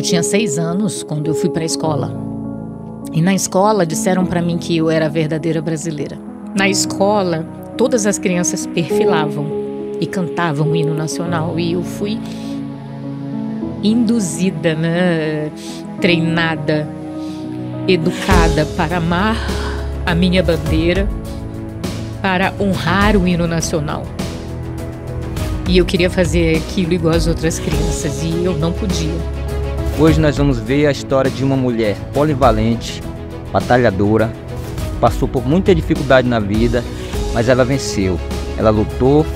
Eu tinha 6 anos quando eu fui para a escola. E na escola disseram para mim que eu era a verdadeira brasileira. Na escola, todas as crianças perfilavam e cantavam o hino nacional. E eu fui induzida, né? Treinada, educada para amar a minha bandeira, para honrar o hino nacional. E eu queria fazer aquilo igual as outras crianças e eu não podia. Hoje nós vamos ver a história de uma mulher polivalente, batalhadora, passou por muita dificuldade na vida, mas ela venceu. Ela lutou,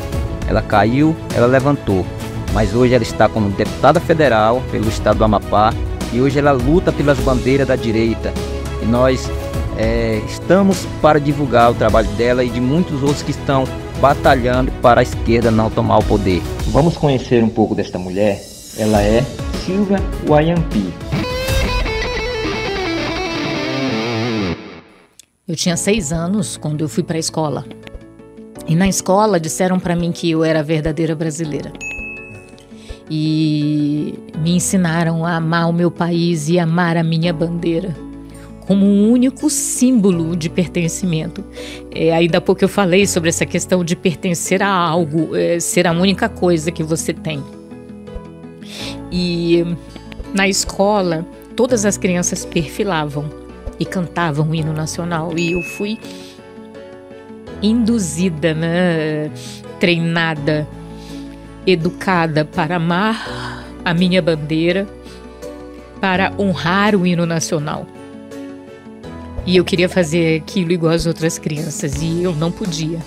ela caiu, ela levantou. Mas hoje ela está como deputada federal pelo estado do Amapá e hoje ela luta pelas bandeiras da direita. E nós estamos para divulgar o trabalho dela e de muitos outros que estão batalhando para a esquerda não tomar o poder. Vamos conhecer um pouco desta mulher. Ela é Silvia Wayampi. Eu tinha 6 anos quando eu fui para a escola. E na escola disseram para mim que eu era a verdadeira brasileira. E me ensinaram a amar o meu país e amar a minha bandeira como um único símbolo de pertencimento. Ainda há pouco eu falei sobre essa questão de pertencer a algo, ser a única coisa que você tem. E na escola, todas as crianças perfilavam e cantavam o hino nacional. E eu fui induzida, né? Treinada, educada para amar a minha bandeira, para honrar o hino nacional. E eu queria fazer aquilo igual as outras crianças e eu não podia.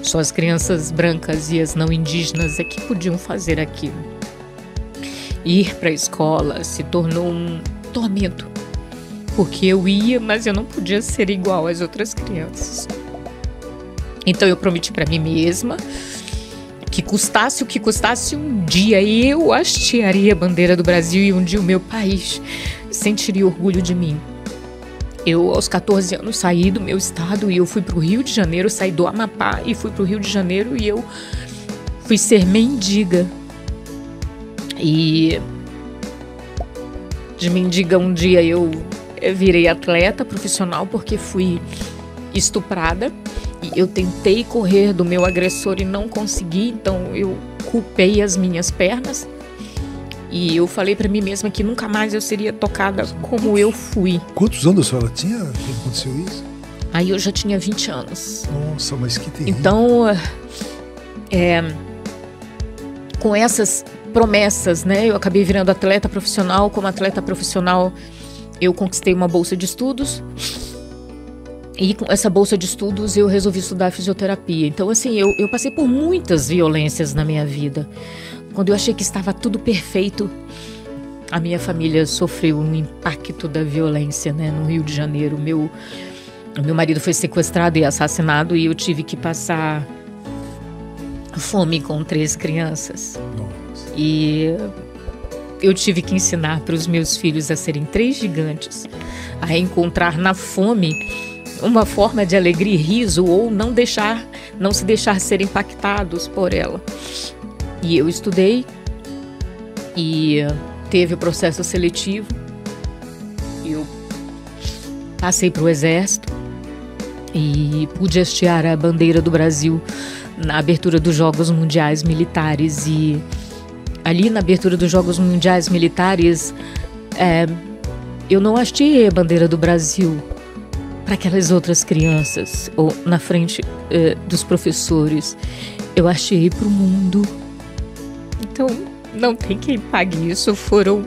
Só as crianças brancas e as não indígenas é que podiam fazer aquilo. Ir para a escola se tornou um tormento, porque eu ia, mas eu não podia ser igual às outras crianças. Então eu prometi para mim mesma que custasse o que custasse, um dia eu hastearia a bandeira do Brasil e um dia o meu país sentiria orgulho de mim. Eu, aos 14 anos, saí do meu estado e eu fui para o Rio de Janeiro, saí do Amapá e fui para o Rio de Janeiro e eu fui ser mendiga. E de mendiga um dia eu virei atleta profissional porque fui estuprada. E eu tentei correr do meu agressor e não consegui, então eu culpei as minhas pernas. E eu falei pra mim mesma que nunca mais eu seria tocada como eu fui. Quantos anos a senhora tinha quando aconteceu isso? Aí eu já tinha 20 anos. Nossa, mas que terrível. Então, com essas promessas, né? Eu acabei virando atleta profissional. Como atleta profissional, eu conquistei uma bolsa de estudos. E com essa bolsa de estudos eu resolvi estudar fisioterapia. Então, assim, eu passei por muitas violências na minha vida. Quando eu achei que estava tudo perfeito, a minha família sofreu um impacto da violência, né? No Rio de Janeiro, meu marido foi sequestrado e assassinado e eu tive que passar fome com 3 crianças. Nossa. E eu tive que ensinar para os meus filhos a serem 3 gigantes, a encontrar na fome uma forma de alegria e riso ou não se deixar ser impactados por ela. E eu estudei e teve o processo seletivo. Eu passei para o exército e pude hastear a bandeira do Brasil na abertura dos Jogos Mundiais Militares. E ali na abertura dos Jogos Mundiais Militares, eu não hasteei a bandeira do Brasil para aquelas outras crianças ou na frente dos professores. Eu hasteei para o mundo. Então, não tem quem pague isso. Foram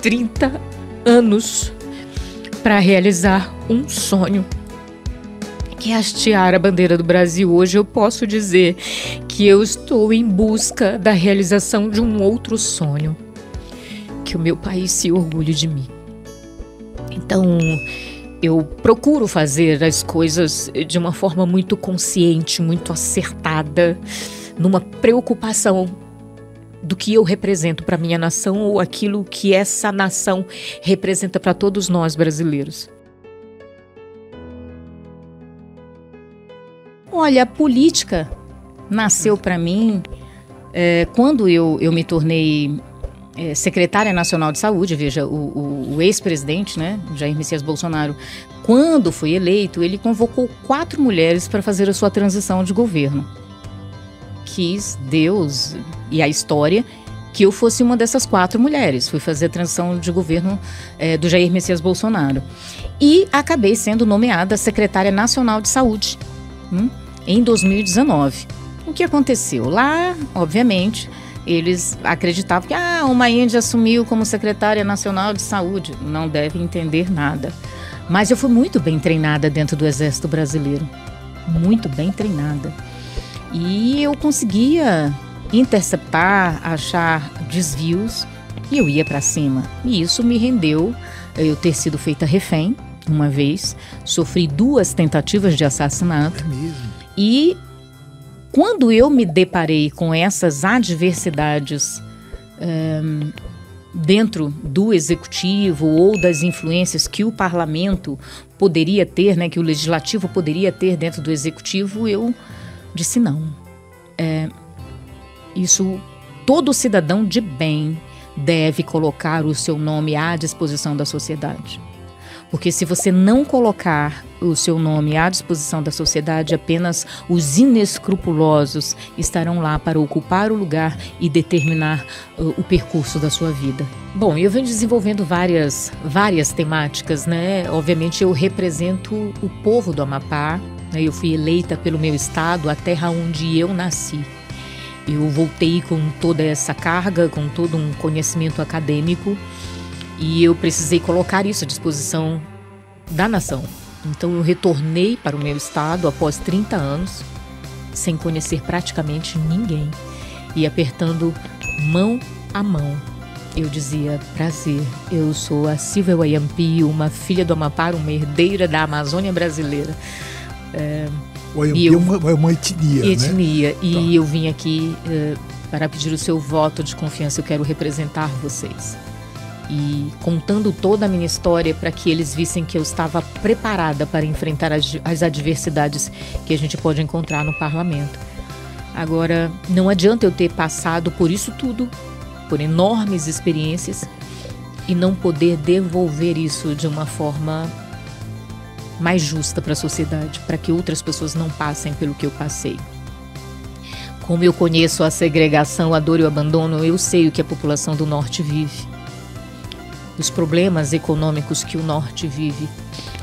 30 anos para realizar um sonho, que é hastear a bandeira do Brasil. Hoje eu posso dizer que eu estou em busca da realização de um outro sonho, que o meu país se orgulhe de mim. Então, eu procuro fazer as coisas de uma forma muito consciente, muito acertada, numa preocupação do que eu represento para minha nação ou aquilo que essa nação representa para todos nós brasileiros. Olha, a política nasceu para mim quando eu me tornei secretária nacional de saúde. Veja, o ex-presidente, né, Jair Messias Bolsonaro, quando foi eleito, ele convocou 4 mulheres para fazer a sua transição de governo. Quis Deus e a história que eu fosse uma dessas 4 mulheres. Fui fazer a transição de governo do Jair Messias Bolsonaro. E acabei sendo nomeada secretária nacional de saúde em 2019. O que aconteceu? Lá, obviamente, eles acreditavam que uma índia assumiu como secretária nacional de saúde. Não deve entender nada. Mas eu fui muito bem treinada dentro do Exército Brasileiro. Muito bem treinada. E eu conseguia interceptar, achar desvios, e eu ia para cima. E isso me rendeu eu ter sido feita refém uma vez. Sofri 2 tentativas de assassinato. É mesmo? E quando eu me deparei com essas adversidades dentro do executivo ou das influências que o parlamento poderia ter, né, que o legislativo poderia ter dentro do executivo, eu disse não. Isso, todo cidadão de bem deve colocar o seu nome à disposição da sociedade. Porque se você não colocar o seu nome à disposição da sociedade, apenas os inescrupulosos estarão lá para ocupar o lugar e determinar o percurso da sua vida. Bom, eu venho desenvolvendo várias temáticas, né? Obviamente eu represento o povo do Amapá, né? Eu fui eleita pelo meu estado, a terra onde eu nasci. Eu voltei com toda essa carga, com todo um conhecimento acadêmico, e eu precisei colocar isso à disposição da nação. Então eu retornei para o meu estado após 30 anos, sem conhecer praticamente ninguém, e apertando mão a mão. Eu dizia: prazer, eu sou a Silvia Wayampi, uma filha do Amapá, uma herdeira da Amazônia brasileira. O Wayampi é uma etnia, né? E eu vim aqui para pedir o seu voto de confiança. Eu quero representar vocês. E contando toda a minha história para que eles vissem que eu estava preparada para enfrentar as adversidades que a gente pode encontrar no parlamento. Agora, não adianta eu ter passado por isso tudo, por enormes experiências, e não poder devolver isso de uma forma mais justa para a sociedade, para que outras pessoas não passem pelo que eu passei. Como eu conheço a segregação, a dor e o abandono, eu sei o que a população do Norte vive. Os problemas econômicos que o Norte vive.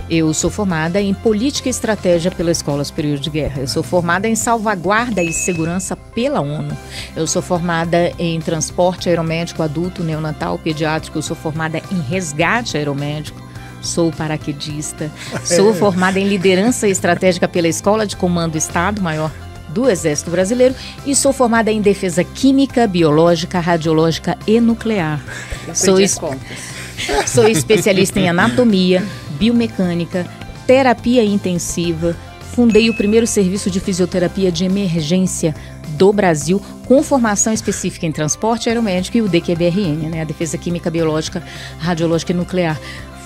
Eu sou formada em Política e Estratégia pela Escola Superior de Guerra. Eu sou formada em Salvaguarda e Segurança pela ONU. Eu sou formada em Transporte Aeromédico Adulto, Neonatal, Pediátrico. Eu sou formada em Resgate Aeromédico. Sou paraquedista. Sou formada em Liderança Estratégica pela Escola de Comando Estado-Maior do Exército Brasileiro e sou formada em Defesa Química, Biológica, Radiológica e Nuclear. Sou especialista em anatomia, biomecânica, terapia intensiva. Fundei o primeiro serviço de fisioterapia de emergência do Brasil, com formação específica em transporte aeromédico e o DQBRN, né, a Defesa Química, Biológica, Radiológica e Nuclear.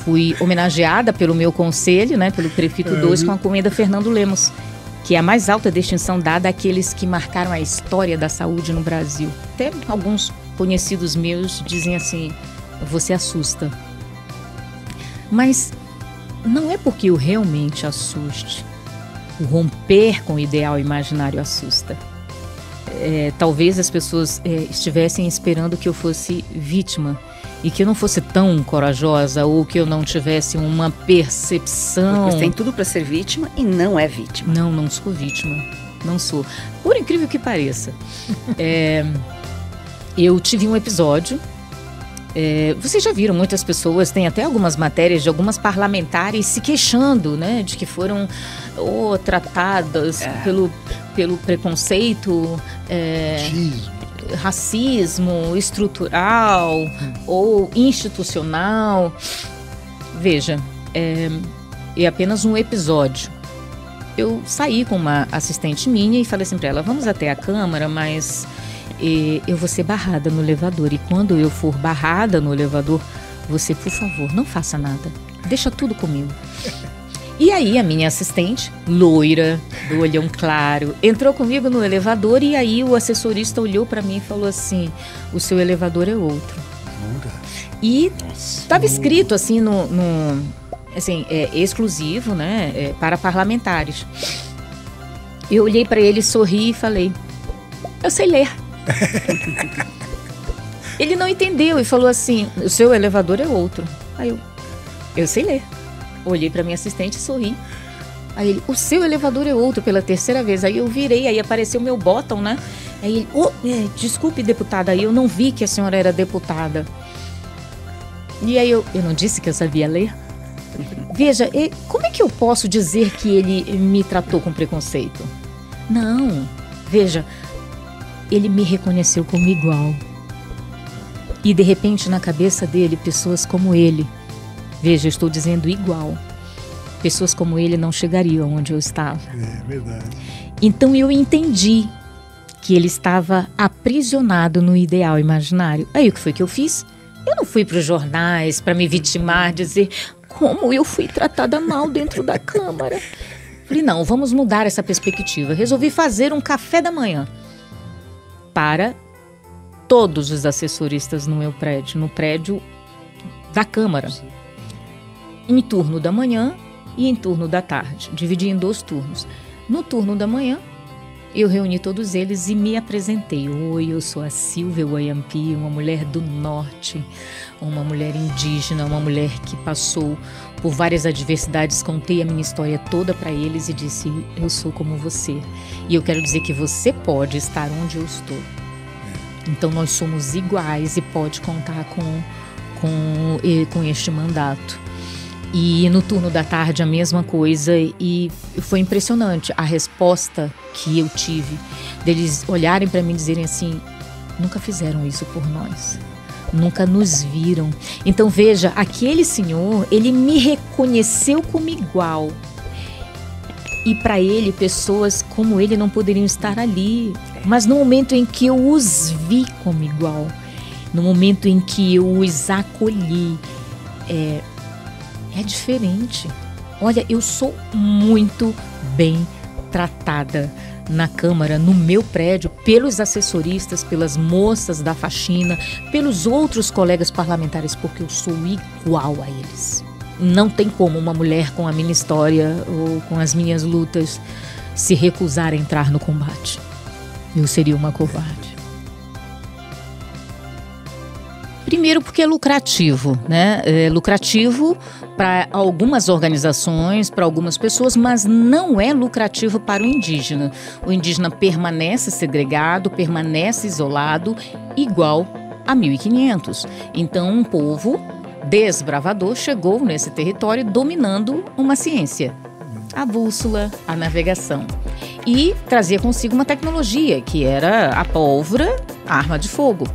Fui homenageada pelo meu conselho, né, pelo Prefeito 2, com a Comenda Fernando Lemos, que é a mais alta distinção dada àqueles que marcaram a história da saúde no Brasil. Até alguns conhecidos meus dizem assim: você assusta. Mas não é porque eu realmente assuste. O romper com o ideal imaginário assusta. Talvez as pessoas estivessem esperando que eu fosse vítima e que eu não fosse tão corajosa ou que eu não tivesse uma percepção... Porque você tem tudo para ser vítima e não é vítima. Não sou vítima. Não sou. Por incrível que pareça. Eu tive um episódio... vocês já viram, muitas pessoas, tem até algumas matérias de algumas parlamentares se queixando, né, de que foram tratadas pelo preconceito, racismo estrutural ou institucional. Veja, é apenas um episódio. Eu saí com uma assistente minha e falei assim para ela: vamos até a Câmara, mas... eu vou ser barrada no elevador. E quando eu for barrada no elevador, você, por favor, não faça nada. Deixa tudo comigo. E aí a minha assistente, loira, do olhão claro, entrou comigo no elevador e aí o assessorista olhou para mim e falou assim: o seu elevador é outro. E estava escrito assim assim, exclusivo, né, para parlamentares. Eu olhei para ele, sorri e falei: eu sei ler. Ele não entendeu e falou assim: o seu elevador é outro. Aí eu sei ler. Olhei para minha assistente e sorri. Aí ele: o seu elevador é outro, pela terceira vez. Aí eu virei, aí apareceu meu botão, né? Aí ele: desculpe, deputada, aí eu não vi que a senhora era deputada. E aí eu não disse que eu sabia ler? Veja, como é que eu posso dizer que ele me tratou com preconceito? Não, veja, ele me reconheceu como igual. E de repente na cabeça dele, pessoas como ele, veja, eu estou dizendo igual, pessoas como ele não chegariam onde eu estava. É verdade. Então eu entendi que ele estava aprisionado no ideal imaginário. Aí o que foi que eu fiz? Eu não fui para os jornais para me vitimar, dizer como eu fui tratada mal dentro da Câmara. Falei: não, vamos mudar essa perspectiva. Resolvi fazer um café da manhã para todos os assessoristas no meu prédio, no prédio da Câmara, em turno da manhã e em turno da tarde. Dividi em 2 turnos. No turno da manhã, eu reuni todos eles e me apresentei. Oi, eu sou a Silvia Wayampi, uma mulher do norte, uma mulher indígena, uma mulher que passou por várias adversidades. Contei a minha história toda para eles e disse: eu sou como você. E eu quero dizer que você pode estar onde eu estou. Então nós somos iguais e pode contar com este mandato. E no turno da tarde a mesma coisa, e foi impressionante a resposta que eu tive deles olharem para mim e dizerem assim: nunca fizeram isso por nós, nunca nos viram. Então veja, aquele senhor, ele me reconheceu como igual, e para ele pessoas como ele não poderiam estar ali. Mas no momento em que eu os vi como igual, no momento em que eu os acolhi, é diferente. Olha, eu sou muito bem tratada na Câmara, no meu prédio, pelos assessoristas, pelas moças da faxina, pelos outros colegas parlamentares, porque eu sou igual a eles. Não tem como uma mulher com a minha história ou com as minhas lutas se recusar a entrar no combate. Eu seria uma covarde. Primeiro porque é lucrativo, né? É lucrativo para algumas organizações, para algumas pessoas, mas não é lucrativo para o indígena. O indígena permanece segregado, permanece isolado, igual a 1500. Então, um povo desbravador chegou nesse território dominando uma ciência, a bússola, a navegação, e trazia consigo uma tecnologia que era a pólvora, a arma de fogo.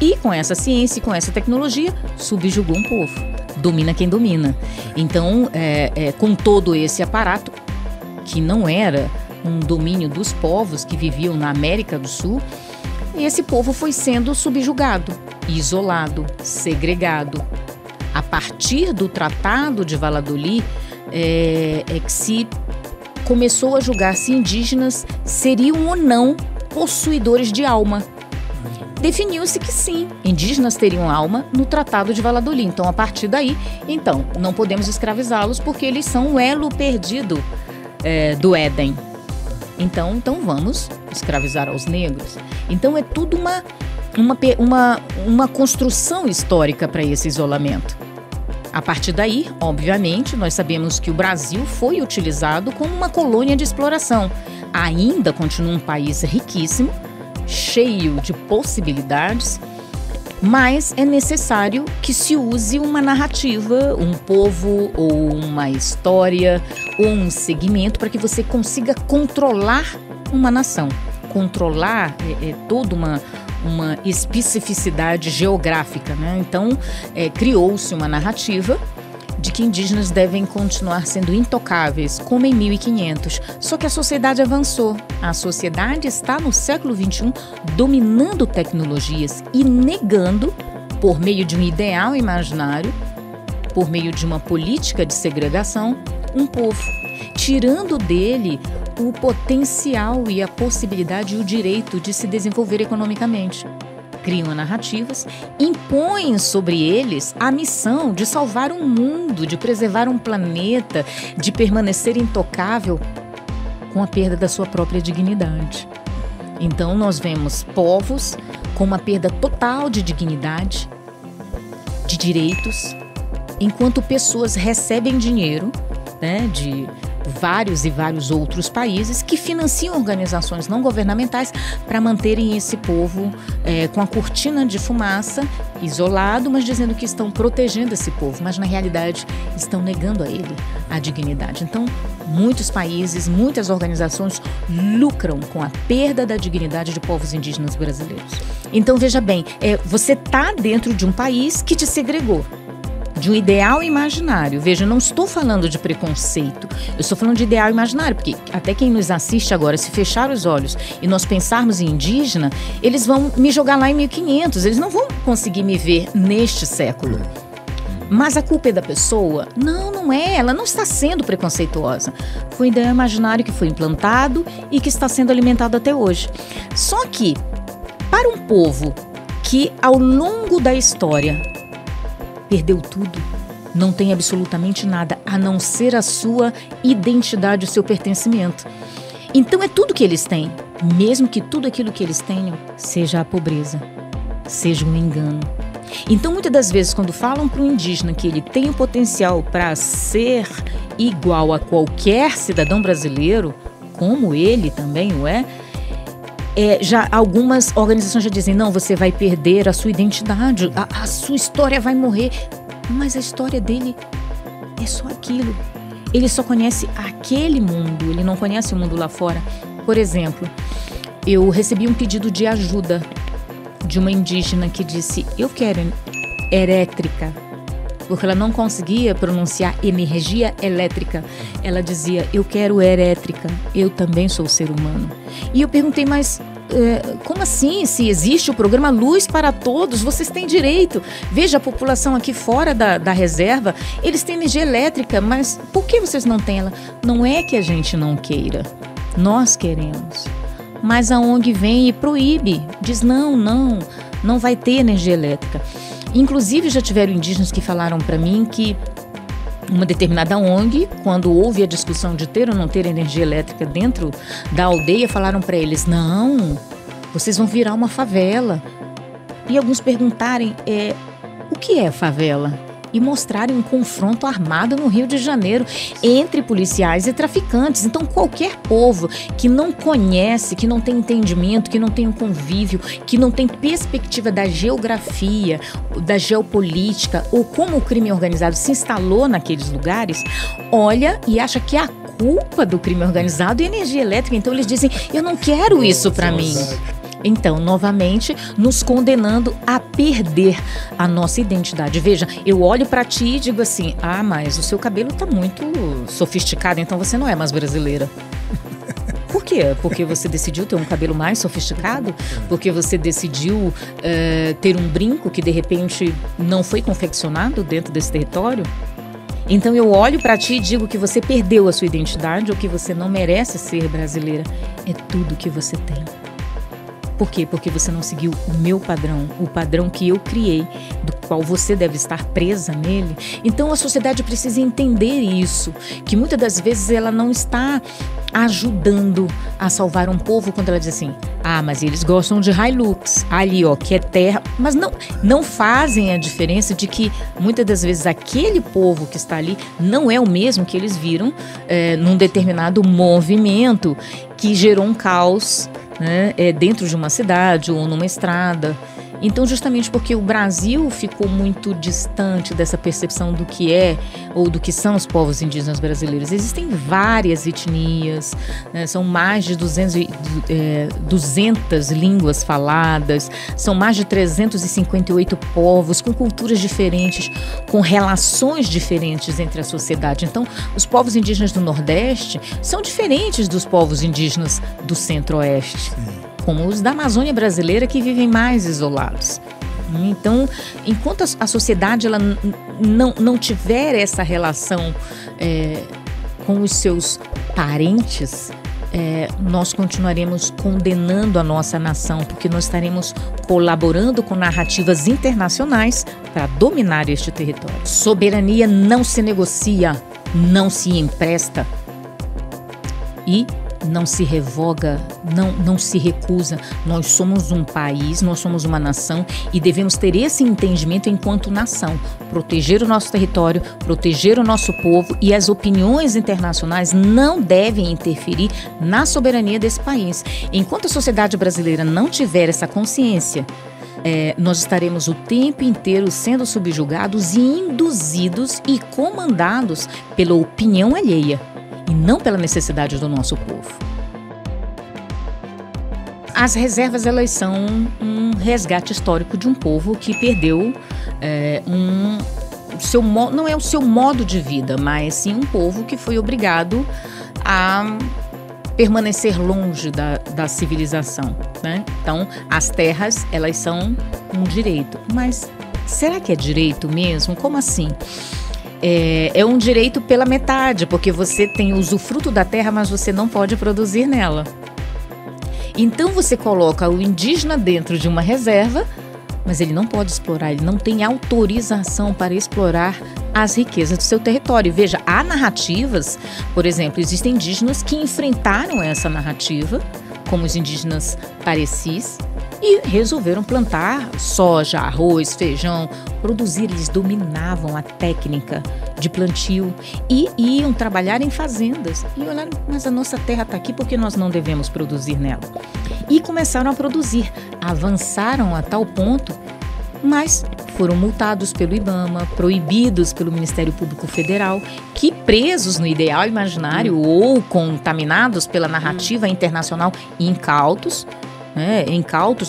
E com essa ciência e com essa tecnologia, subjugou um povo. Domina quem domina. Então, com todo esse aparato, que não era um domínio dos povos que viviam na América do Sul, esse povo foi sendo subjugado, isolado, segregado. A partir do Tratado de Valladolid, que se começou a julgar se indígenas seriam ou não possuidores de alma. Definiu-se que sim, indígenas teriam alma no Tratado de Valladolid. Então, a partir daí, não podemos escravizá-los porque eles são o elo perdido do Éden. Então vamos escravizar aos negros. Então, é tudo uma construção histórica para esse isolamento. A partir daí, obviamente, nós sabemos que o Brasil foi utilizado como uma colônia de exploração. Ainda continua um país riquíssimo, cheio de possibilidades, mas é necessário que se use uma narrativa, um povo ou uma história ou um segmento para que você consiga controlar uma nação. Controlar toda uma especificidade geográfica, né? Então, criou-se uma narrativa de que indígenas devem continuar sendo intocáveis, como em 1500. Só que a sociedade avançou. A sociedade está no século XXI dominando tecnologias e negando, por meio de um ideal imaginário, por meio de uma política de segregação, um povo, tirando dele o potencial e a possibilidade e o direito de se desenvolver economicamente. criam narrativas, impõem sobre eles a missão de salvar um mundo, de preservar um planeta, de permanecer intocável com a perda da sua própria dignidade. Então nós vemos povos com uma perda total de dignidade, de direitos, enquanto pessoas recebem dinheiro, né, de vários e vários outros países que financiam organizações não governamentais para manterem esse povo com a cortina de fumaça, isolado, mas dizendo que estão protegendo esse povo, mas na realidade estão negando a ele a dignidade. Então, muitos países, muitas organizações lucram com a perda da dignidade de povos indígenas brasileiros. Então, veja bem, você está dentro de um país que te segregou, de um ideal imaginário. Veja, eu não estou falando de preconceito, eu estou falando de ideal imaginário, porque até quem nos assiste agora, se fechar os olhos e nós pensarmos em indígena, eles vão me jogar lá em 1500, eles não vão conseguir me ver neste século. Mas a culpa é da pessoa? Não, não é, ela não está sendo preconceituosa. Foi um ideal imaginário que foi implantado e que está sendo alimentado até hoje. Só que, para um povo que ao longo da história perdeu tudo, não tem absolutamente nada a não ser a sua identidade, o seu pertencimento. Então é tudo que eles têm, mesmo que tudo aquilo que eles tenham seja a pobreza, seja um engano. Então muitas das vezes quando falam para o indígena que ele tem o potencial para ser igual a qualquer cidadão brasileiro, como ele também o já algumas organizações já dizem, não, você vai perder a sua identidade, a sua história vai morrer. Mas a história dele é só aquilo. Ele só conhece aquele mundo, ele não conhece o mundo lá fora. Por exemplo, eu recebi um pedido de ajuda de uma indígena que disse, eu quero elétrica, porque ela não conseguia pronunciar energia elétrica. Ela dizia, eu quero elétrica, eu também sou ser humano. E eu perguntei, mas como assim? Se existe o programa Luz para Todos, vocês têm direito. Veja, a população aqui fora da reserva, eles têm energia elétrica, mas por que vocês não têm ela? Não é que a gente não queira, nós queremos. Mas a ONG vem e proíbe, diz não vai ter energia elétrica. Inclusive já tiveram indígenas que falaram para mim que uma determinada ONG, quando houve a discussão de ter ou não ter energia elétrica dentro da aldeia, falaram para eles, não, vocês vão virar uma favela. E alguns perguntarem, o que é favela? E mostrarem um confronto armado no Rio de Janeiro entre policiais e traficantes. Então qualquer povo que não conhece, que não tem entendimento, que não tem um convívio, que não tem perspectiva da geografia, da geopolítica ou como o crime organizado se instalou naqueles lugares, olha e acha que a culpa do crime organizado é energia elétrica. Então eles dizem, eu não quero isso para mim. Então, novamente, nos condenando a perder a nossa identidade. Veja, eu olho para ti e digo assim, mas o seu cabelo está muito sofisticado, então você não é mais brasileira. Por quê? Porque você decidiu ter um cabelo mais sofisticado? Porque você decidiu ter um brinco que de repente não foi confeccionado dentro desse território? Então eu olho para ti e digo que você perdeu a sua identidade ou que você não merece ser brasileira. É tudo que você tem. Por quê? Porque você não seguiu o meu padrão, o padrão que eu criei, do qual você deve estar presa nele. Então a sociedade precisa entender isso, que muitas das vezes ela não está ajudando a salvar um povo quando ela diz assim, mas eles gostam de Hilux, ali que é terra, mas não fazem a diferença de que muitas das vezes aquele povo que está ali não é o mesmo que eles viram num determinado movimento que gerou um caos, dentro de uma cidade ou numa estrada. Então, justamente porque o Brasil ficou muito distante dessa percepção do que é ou do que são os povos indígenas brasileiros. Existem várias etnias, são mais de 200 línguas faladas, são mais de 358 povos com culturas diferentes, com relações diferentes entre a sociedade. Então, os povos indígenas do Nordeste são diferentes dos povos indígenas do Centro-Oeste, como os da Amazônia brasileira, que vivem mais isolados. Então, enquanto a sociedade ela não tiver essa relação com os seus parentes, nós continuaremos condenando a nossa nação, porque nós estaremos colaborando com narrativas internacionais para dominar este território. Soberania não se negocia, não se empresta e não se revoga, não se recusa. Nós somos um país, nós somos uma nação e devemos ter esse entendimento enquanto nação. Proteger o nosso território, proteger o nosso povo, e as opiniões internacionais não devem interferir na soberania desse país. Enquanto a sociedade brasileira não tiver essa consciência, nós estaremos o tempo inteiro sendo subjugados e induzidos e comandados pela opinião alheia e não pela necessidade do nosso povo. As reservas, elas são um resgate histórico de um povo que perdeu não é o seu modo de vida, mas sim um povo que foi obrigado a permanecer longe da civilização, né? Então, as terras, elas são um direito. Mas será que é direito mesmo? Como assim? É um direito pela metade, porque você tem o usufruto da terra, mas você não pode produzir nela. Então você coloca o indígena dentro de uma reserva, mas ele não pode explorar, ele não tem autorização para explorar as riquezas do seu território. Veja, há narrativas, por exemplo, existem indígenas que enfrentaram essa narrativa, como os indígenas parecis, e resolveram plantar soja, arroz, feijão, produzir. Eles dominavam a técnica de plantio e iam trabalhar em fazendas. E olharam, mas a nossa terra está aqui, porque nós não devemos produzir nela? E começaram a produzir, avançaram a tal ponto, mas foram multados pelo IBAMA, proibidos pelo Ministério Público Federal, que, presos no ideal imaginário ou contaminados pela narrativa internacional, incautos,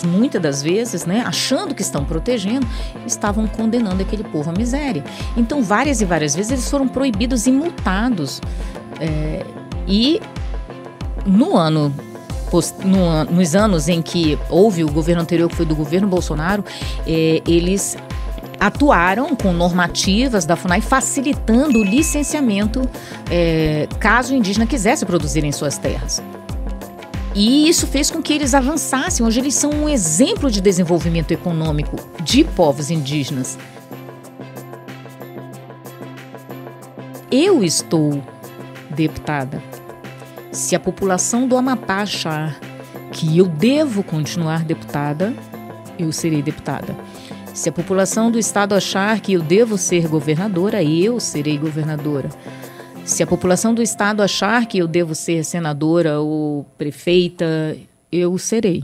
muitas das vezes, achando que estão protegendo, estavam condenando aquele povo à miséria. Então, várias e várias vezes eles foram proibidos e multados. E nos anos em que houve o governo anterior, que foi do governo Bolsonaro, eles atuaram com normativas da FUNAI facilitando o licenciamento caso o indígena quisesse produzir em suas terras. E isso fez com que eles avançassem. Hoje eles são um exemplo de desenvolvimento econômico de povos indígenas. Eu estou deputada. Se a população do Amapá achar que eu devo continuar deputada, eu serei deputada. Se a população do estado achar que eu devo ser governadora, eu serei governadora. Se a população do estado achar que eu devo ser senadora ou prefeita, eu serei.